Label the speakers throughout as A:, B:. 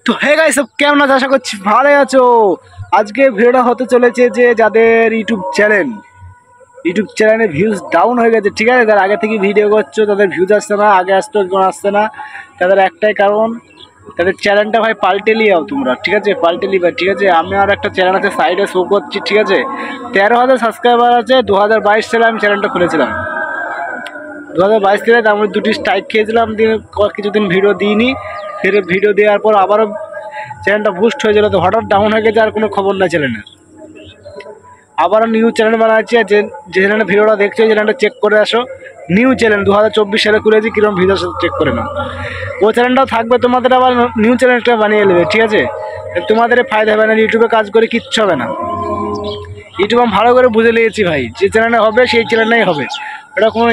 A: তো hey guys, সব কেমন আছো? আশা করছি ভালো আছো। আজকে ভিডিওটা হতে চলেছে যে যাদের ইউটিউব চ্যানেলে ভিউজ ডাউন হয়ে গেছে, ঠিক আছে, যারা আগে থেকে ভিডিও করছো তাদের ভিউজ আসছে না, আগে আসতো এখন আসছে না। তাদের একটাই কারণ, তাদের চ্যানেলটা ভাই পাল্টে লিয়াও তোমরা, ঠিক আছে, পাল্টে লিবা। ঠিক আছে, আমি আর একটা চ্যানেল আছে সাইডে শো করছি, ঠিক আছে, 13,000 সাবস্ক্রাইবার আছে। 2022 সালে আমি চ্যানেলটা খুলেছিলাম। 2022 সালে তার মধ্যে 2টি স্ট্রাইক খেয়েছিলাম, দিয়ে কিছুদিন ভিডিও দিইনি। ফির ভিডিও দেওয়ার পর আবারও চ্যানেলটা বুস্ট হয়েছিল, তো হঠাৎ ডাউন হয়ে গেছে, আর কোনো খবর নাই চ্যানেলের। আবারও নিউ চ্যানেল বানাচ্ছি, আর যে চ্যানেলে ভিডিওটা দেখছো ওই চ্যানেলটা চেক করে আসো। নিউ চ্যানেল 2024 সালে খুলেছি, কীরকম ভিডিও চেক করে নাও। ও চ্যানেলটাও থাকবে, তোমাদের আবার নিউ চ্যানেলটা বানিয়ে নেবে, ঠিক আছে। তোমাদের ফায়দা হবে না, ইউটিউবে কাজ করে কিচ্ছু হবে না। ইউটিউব আমি ভালো করে বুঝে নিয়েছি ভাই, যে চ্যানেলে হবে সেই চ্যানেলটাই হবে, এটা কোনো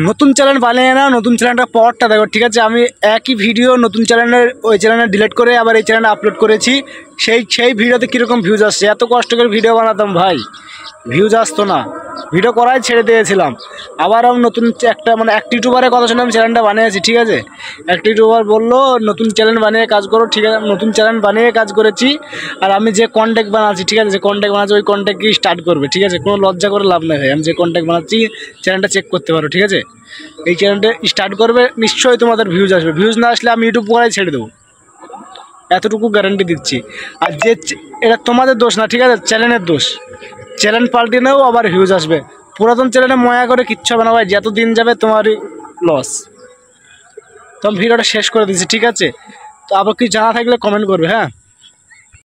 A: নতুন চ্যানেল বানিয়ে নাও, নতুন চ্যানেলটা পাওয়ারটা দেখো, ঠিক আছে। আমি একই ভিডিও নতুন চ্যানেলের ওই চ্যানেলে ডিলিট করে আবার এই চ্যানেলে আপলোড করেছি। সেই ভিডিওতে কীরকম ভিউজ আসছে। এত কষ্ট করে ভিডিও বানাতাম ভাই, ভিউজ আসতো না, ভিডিও করাই ছেড়ে দিয়েছিলাম। আবার আমি নতুন একটা এক ইউটিউবারের কথা শুনে আমি চ্যানেলটা বানিয়েছি, ঠিক আছে। একটা ইউটিউবার বললো নতুন চ্যানেল বানিয়ে কাজ করো, ঠিক আছে, নতুন চ্যানেল বানিয়ে কাজ করেছি। আর আমি যে কন্টেন্ট বানাচ্ছি, ঠিক আছে, যে কন্টেন্ট বানাচ্ছি ওই কন্টেন্টকেই স্টার্ট করবে, ঠিক আছে, কোনো লজ্জা করে লাভ নেই ভাই। আমি যে কন্টেন্ট বানাচ্ছি চ্যানেলটা চেক করতে পারো, ঠিক আছে। এই চ্যানেলটা স্টার্ট করবে, নিশ্চয়ই তোমাদের ভিউজ আসবে। ভিউজ না আসলে আমি ইউটিউব করাই ছেড়ে দেবো, এতটুকু গ্যারান্টি দিচ্ছি। আর যে এটা তোমাদের দোষ না, ঠিক আছে, চ্যানেলের দোষ। চ্যানেল পাল্টে নেও, আবার ভিউজ আসবে। পুরাতন চ্যানেলে ময়া করে কিচ্ছু হবে না ভাই, যত দিন যাবে তোমারই লস। তো আমি ভিডিওটা শেষ করে দিচ্ছি, ঠিক আছে। তো আবার কি জানা থাকলে কমেন্ট করবে, হ্যাঁ।